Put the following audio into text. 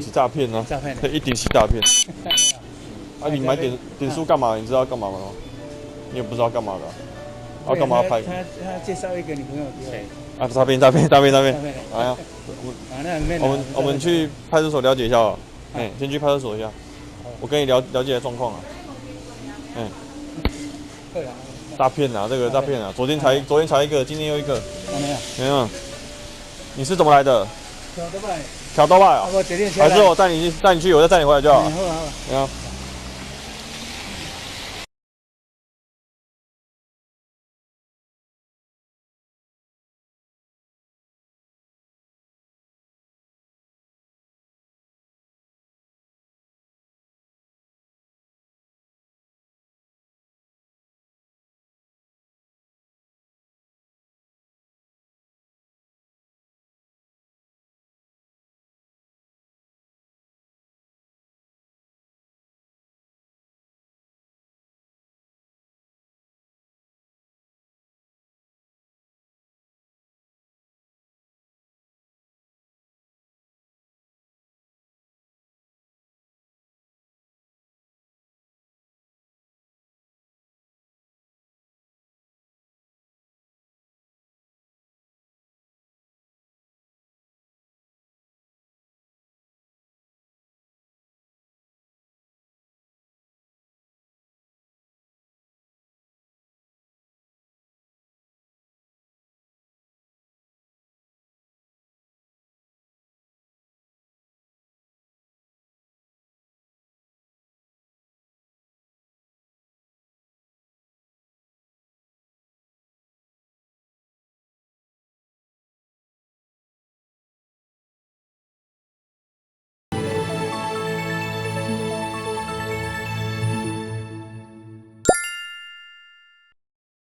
是诈骗呢？诈骗的，这一定是诈骗。啊，你买点数干嘛？你知道干嘛吗？你也不知道干嘛的。啊，干嘛要拍？他介绍一个女朋友给我。啊，诈骗！哎呀，我们去派出所了解一下哦。哎，先去派出所一下。我跟你了解状况啊。嗯。诈骗啊，这个诈骗啊！昨天才一个，今天又一个。没有。你是怎么来的？桥多拜啊？还是我带你去，我再载你回来就好。好。